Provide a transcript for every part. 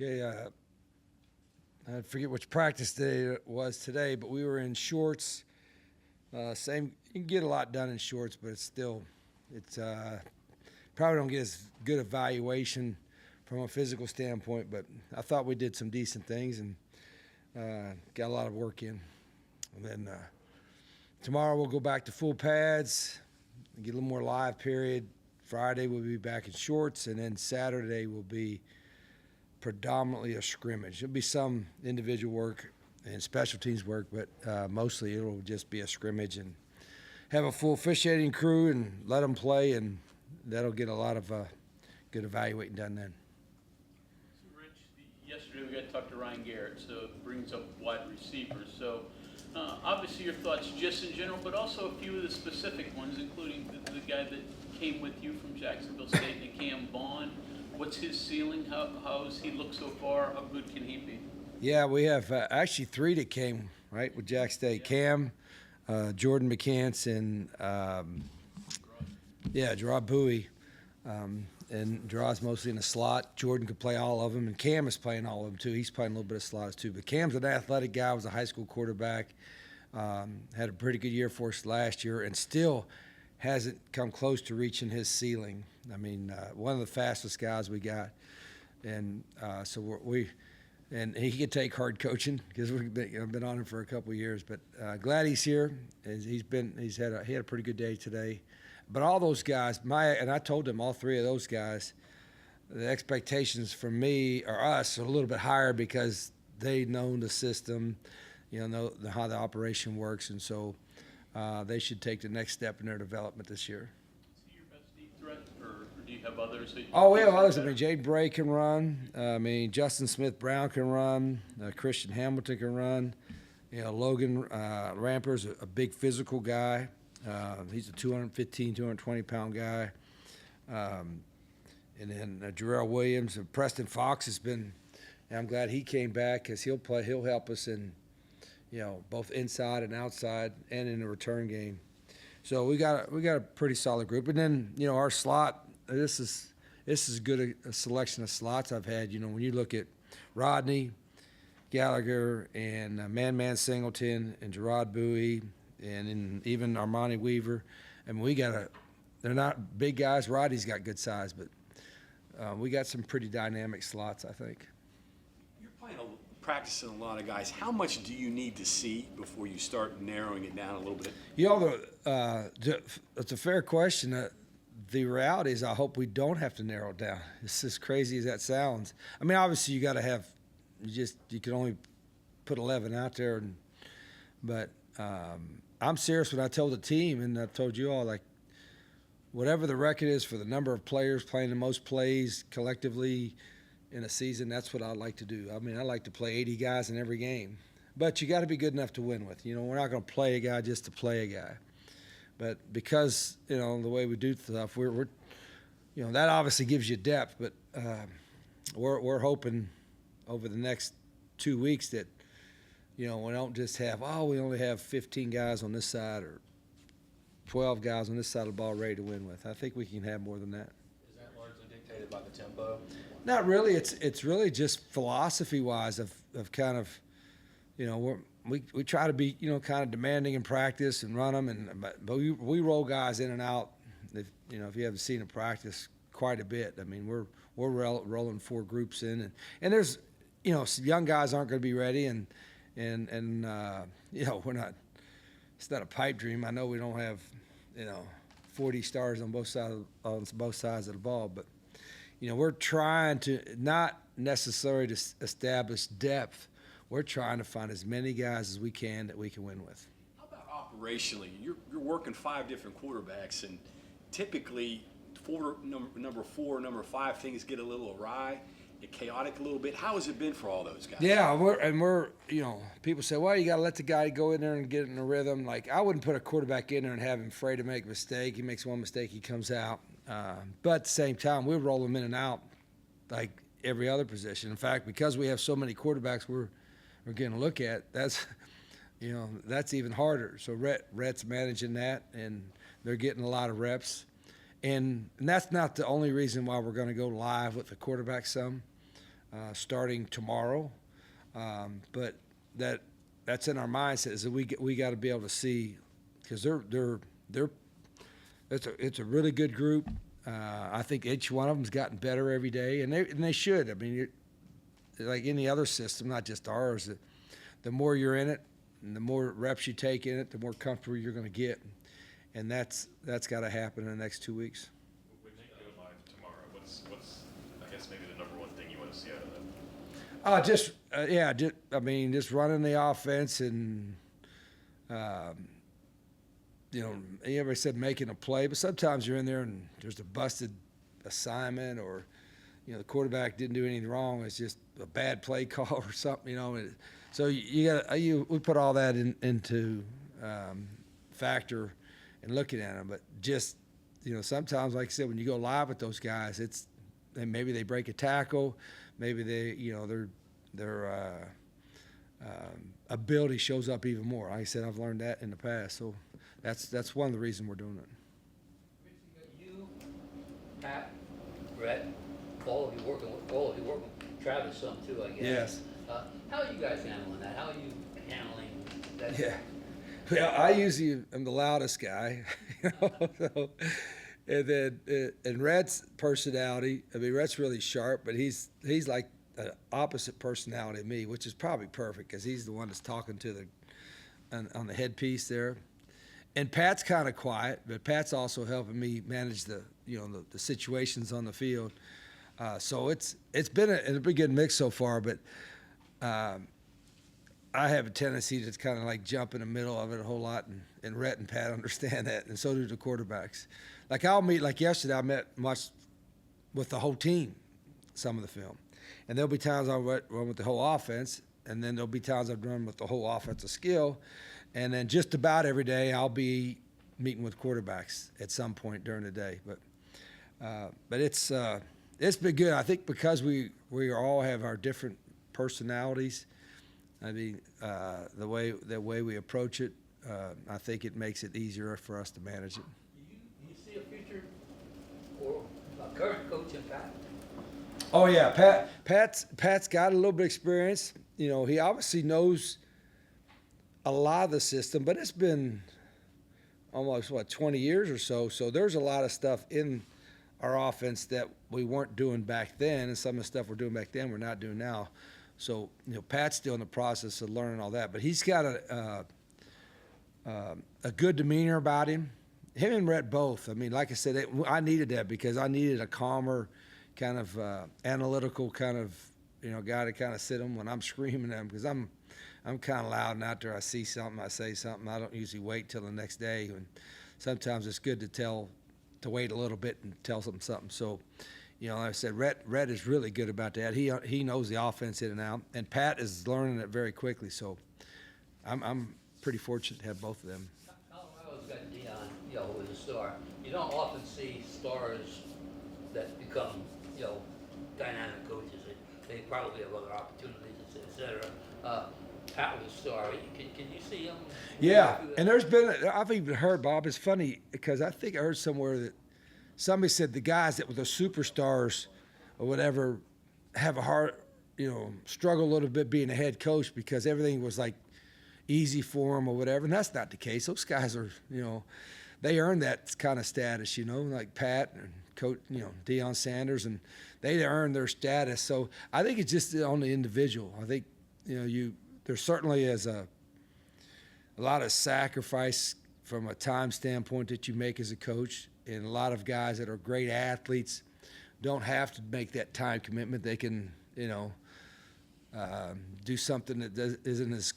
Okay, I forget which practice day it was today, but we were in shorts. Same, you can get a lot done in shorts, but it's probably don't get as good evaluation from a physical standpoint. But I thought we did some decent things and got a lot of work in. And then tomorrow we'll go back to full pads, and get a little more live period. Friday we'll be back in shorts, and then Saturday will be predominantly a scrimmage. There'll be some individual work and special teams work, but mostly it'll just be a scrimmage and have a full officiating crew and let them play, and that'll get a lot of good evaluating done then. So Rich, yesterday we got to talk to Ryan Garrett, so it brings up wide receivers. So obviously your thoughts just in general, but also a few of the specific ones, including the guy that came with you from Jacksonville State, Cam Vaughn. What's his ceiling? How does he look so far? How good can he be? Yeah, we have actually three that came, right, with Jack State. Yeah. Cam, Jordan McCants, and, Gerard Bowie. And Gerard's mostly in the slot. Jordan could play all of them, and Cam is playing all of them, too. He's playing a little bit of slots, too. But Cam's an athletic guy, was a high school quarterback, had a pretty good year for us last year, and still hasn't come close to reaching his ceiling. I mean, one of the fastest guys we got, and so and he could take hard coaching because I've been on him for a couple of years. But glad he's here. He had a pretty good day today. But all those guys, and I told them all three of those guys, the expectations for me or us are a little bit higher because they know the system, know how the operation works, and so. They should take the next step in their development this year. Is he your best deep threat, or do you have others? We have others. I mean, Jade Bray can run. Justin Smith-Brown can run. Christian Hamilton can run. Logan Ramper's a big physical guy. He's a 215, 220-pound guy. And then Jarrell Williams and Preston Fox has been. I'm glad he came back because he'll help us in. Both inside and outside, and in the return game. So we got a pretty solid group. And then our slot. This is as good a selection of slots I've had. When you look at Rodney Gallagher and Man Singleton and Gerard Bowie and even Armani Weaver. I mean, they're not big guys. Rodney's got good size, but we got some pretty dynamic slots, I think. You're practicing a lot of guys. How much do you need to see before you start narrowing it down a little bit? It's a fair question. The reality is I hope we don't have to narrow it down. It's as crazy as that sounds. I mean, obviously you got to have you can only put 11 out there, but I'm serious when I told the team, and I told you all, like, whatever the record is for the number of players playing the most plays collectively in a season, that's what I'd like to do. I mean, I like to play 80 guys in every game. But you got to be good enough to win with. We're not going to play a guy just to play a guy. But because, the way we do stuff, we're that obviously gives you depth. But we're hoping over the next 2 weeks that, we don't just have, we only have 15 guys on this side or 12 guys on this side of the ball ready to win with. I think we can have more than that. Is that largely dictated by the tempo? Not really. It's really just philosophy-wise of kind of, we try to be, kind of demanding in practice and run them, but we roll guys in and out. If you haven't seen a practice quite a bit, I mean, we're rolling 4 groups in, and there's, some young guys aren't going to be ready, and we're not. It's not a pipe dream. I know we don't have, 40 stars on both sides of the ball, but. We're trying to not necessarily to establish depth. We're trying to find as many guys as we can that we can win with. How about operationally? You're working 5 different quarterbacks, and typically number 4, number 5, things get a little awry, get chaotic a little bit. How has it been for all those guys? Yeah, we're people say, well, you got to let the guy go in there and get in a rhythm. Like, I wouldn't put a quarterback in there and have him afraid to make a mistake. He makes one mistake, he comes out. But at the same time, we roll them in and out like every other position. In fact, because we have so many quarterbacks we're going to look at, that's even harder. So Rhett's managing that, and they're getting a lot of reps. And that's not the only reason why we're going to go live with the quarterback some. starting tomorrow. But that's in our mindset is that we got to be able to see, because it's a really good group. I think each one of them's gotten better every day, and they should. I mean, like any other system, not just ours. The more you're in it, and the more reps you take in it, the more comfortable you're going to get, and that's got to happen in the next 2 weeks. When they go live tomorrow, what's I guess maybe the number one thing you want to see out of them? Just running the offense and, everybody said making a play, but sometimes you're in there and there's a busted assignment, or, the quarterback didn't do anything wrong. It's just a bad play call or something, So we put all that into factor in looking at them, but just, sometimes, like I said, when you go live with those guys, and maybe they break a tackle, maybe their ability shows up even more. Like I said, I've learned that in the past, so that's one of the reasons we're doing it. You, Pat, Brett, all of you working with Travis some too, I guess. Yes. How are you guys handling that? How are you handling that? Yeah. Well, I usually am the loudest guy, So, and then and Rhett's personality. I mean, Rhett's really sharp, but he's like the opposite personality of me, which is probably perfect because he's the one that's talking to on the headpiece there. And Pat's kind of quiet, but Pat's also helping me manage the situations on the field. So it's been a pretty good mix so far, but I have a tendency to kind of like jump in the middle of it a whole lot, and Rhett and Pat understand that, and so do the quarterbacks. Like yesterday, I met much with the whole team, some of the film. And there'll be times I'll run with the whole offense, and then there'll be times I've run with the whole offensive skill. And then just about every day I'll be meeting with quarterbacks at some point during the day. But it's been good. I think because we all have our different personalities. I mean, the way we approach it, I think it makes it easier for us to manage it. Do you see a future for a current coach in Pat? Oh yeah, Pat's got a little bit of experience. He obviously knows a lot of the system, but it's been almost 20 years or so. So there's a lot of stuff in our offense that we weren't doing back then, and some of the stuff we're doing back then we're not doing now. So Pat's still in the process of learning all that, but he's got a good demeanor about him. Him and Rhett both. I mean, like I said, I needed that because I needed a calmer, kind of analytical kind of guy to kind of sit him when I'm screaming at him, because I'm kind of loud, and after I see something, I say something. I don't usually wait till the next day, and sometimes it's good to wait a little bit and tell them something. So, like I said, Rhett is really good about that. He knows the offense in and out, and Pat is learning it very quickly. So, I'm pretty fortunate to have both of them. Colorado's got Dion, as a star. You don't often see stars that become, dynamic coaches. They probably have other opportunities, et cetera. Pat was a star. Can you see him? Yeah, and I've even heard, Bob, it's funny because I think I heard somewhere that somebody said the guys that were the superstars or whatever have a hard, struggle a little bit being a head coach because everything was like easy for them or whatever, and that's not the case. Those guys are, they earn that kind of status, like Pat and Coach, Deion Sanders, and they earn their status. So I think it's just on the individual. I think, there certainly is a lot of sacrifice from a time standpoint that you make as a coach, and a lot of guys that are great athletes don't have to make that time commitment. They can, do something that isn't as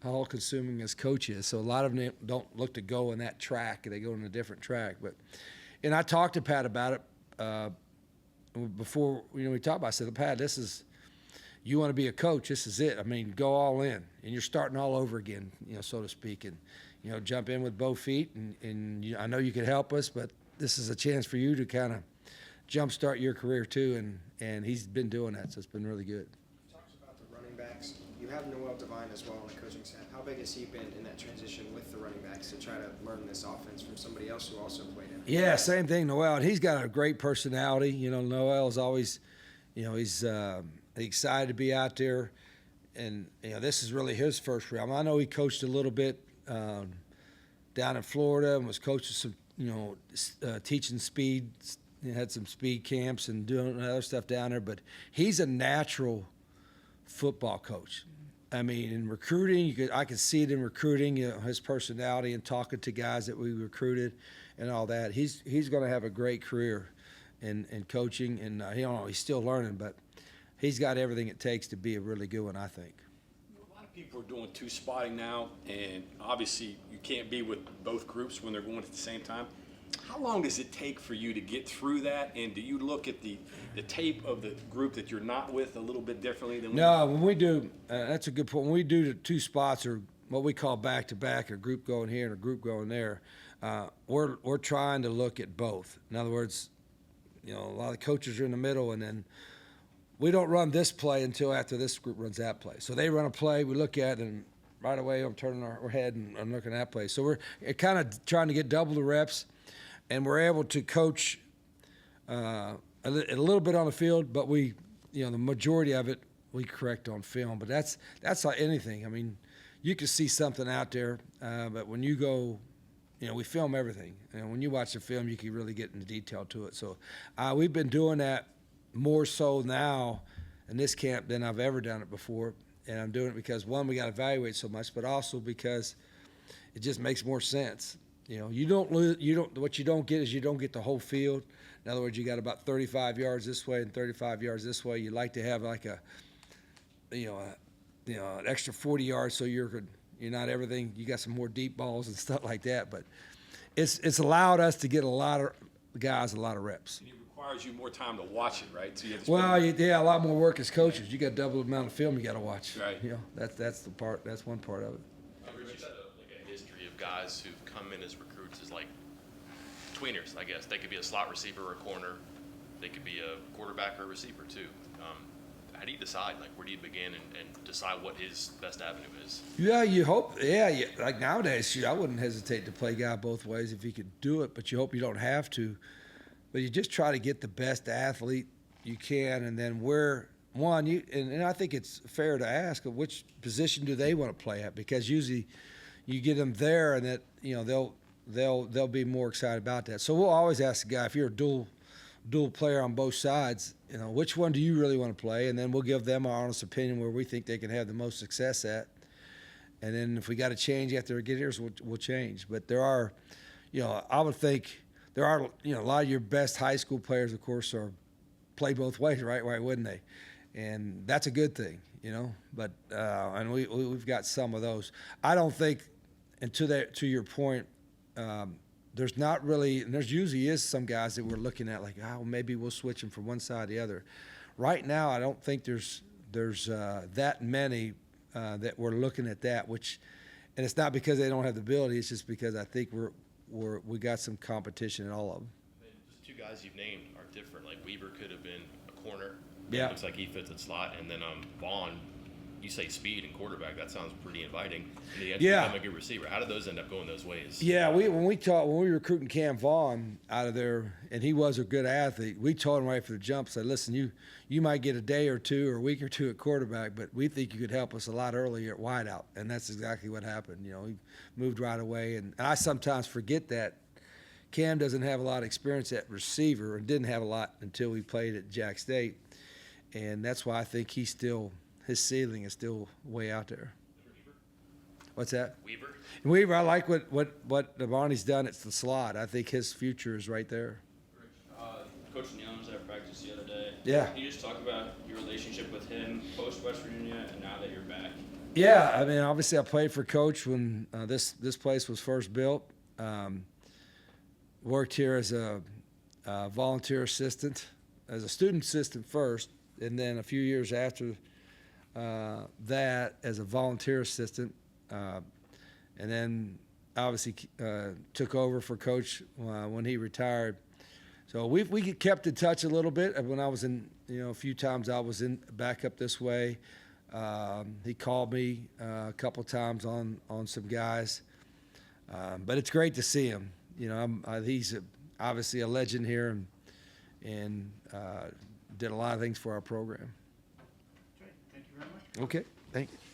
all-consuming as coach is. So a lot of them don't look to go in that track. They go in a different track. And I talked to Pat about it before, we talked about it. I said, Pat, you want to be a coach, this is it. I mean, go all in, and you're starting all over again, so to speak, and jump in with both feet. And I know you can help us, but this is a chance for you to kind of jumpstart your career too. And he's been doing that, so it's been really good. You talked about the running backs. You have NOEL DEVINE as well on the coaching staff. How big has he been in that transition with the running backs to try to learn this offense from somebody else who also played in it? Yeah, same thing, NOEL. And he's got a great personality. NOEL is always, He's excited to be out there, and this is really his first year. I know he coached a little bit down in Florida and was coaching some, teaching speed. He had some speed camps and doing other stuff down there. But he's a natural football coach. I mean, in recruiting, I could see it in recruiting. His personality and talking to guys that we recruited and all that. He's going to have a great career in coaching, and he's still learning, but he's got everything it takes to be a really good one, I think. A lot of people are doing two-spotting now, and obviously you can't be with both groups when they're going at the same time. How long does it take for you to get through that, and do you look at the tape of the group that you're not with a little bit differently than when we do, that's a good point. When we do the two spots, or what we call back-to-back, or group going here and a group going there, we're trying to look at both. In other words, a lot of coaches are in the middle, and then we don't run this play until after this group runs that play. So they run a play, we look at it, and right away I'm turning our head and I'm looking at that play. So we're kind of trying to get double the reps, and we're able to coach a little bit on the field, but we, the majority of it we correct on film. But that's like anything. I mean, you can see something out there, but when you go, we film everything. And when you watch the film, you can really get into detail to it. So we've been doing that more so now in this camp than I've ever done it before. And I'm doing it because, one, we got to evaluate so much, but also because it just makes more sense. What you don't get is you don't get the whole field. In other words, you got about 35 yards this way and 35 yards this way. You like to have like an extra 40 yards so you're not everything. You got some more deep balls and stuff like that. But it's allowed us to get a lot of guys a lot of reps. It requires you more time to watch it, right? So you have to a lot more work as coaches. You got double the amount of film you got to watch. Right. That's the part. That's one part of it. Rich, like a history of guys who've come in as recruits as like tweeners, I guess. They could be a slot receiver or a corner. They could be a quarterback or a receiver too. How do you decide? Like, where do you begin and decide what his best avenue is? Yeah, you hope. Yeah, like nowadays, I wouldn't hesitate to play guy both ways if you could do it, but you hope you don't have to. But you just try to get the best athlete you can, and then and I think it's fair to ask, which position do they want to play at? Because usually you get them there, and that they'll be more excited about that. So we'll always ask the guy, if you're a dual player on both sides, which one do you really want to play? And then we'll give them our honest opinion where we think they can have the most success at. And then if we got to change after we get here, we'll change. But there are, I would think there are, a lot of your best high school players, of course, play both ways, right? Why wouldn't they? And that's a good thing, But and we've got some of those. I don't think, and to your point, there's not really, and there's usually is some guys that we're looking at like, maybe we'll switch them from one side to the other. Right now, I don't think there's that many that we're looking at that. And it's not because they don't have the ability. It's just because I think we got some competition in all of them. The two guys you've named are different. Like Weaver could have been a corner. Yeah. Looks like he fits the slot, and then Vaughn. You say speed and quarterback. That sounds pretty inviting. And he ends up becoming a good receiver. How did those end up going those ways? Yeah, when we were recruiting Cam Vaughn out of there, and he was a good athlete, we told him right from the jump, said, listen, you might get a day or two or a week or two at quarterback, but we think you could help us a lot earlier at wideout. And that's exactly what happened. He moved right away. And I sometimes forget that Cam doesn't have a lot of experience at receiver, and didn't have a lot until we played at Jack State. And that's why I think his ceiling is still way out there. What's that? Weaver, I like what Devonnie's done. It's the slot. I think his future is right there. Coach Neal was at practice the other day. Yeah. Can you just talk about your relationship with him post West Virginia and now that you're back? Yeah, I mean, obviously I played for Coach when this place was first built. Worked here as a volunteer assistant, as a student assistant first, and then a few years after that as a volunteer assistant, and then obviously took over for Coach when he retired. So we kept in touch a little bit. When I was in, a few times I was back up this way. He called me a couple times on some guys, but it's great to see him. He's obviously a legend here and did a lot of things for our program. Okay, thank you.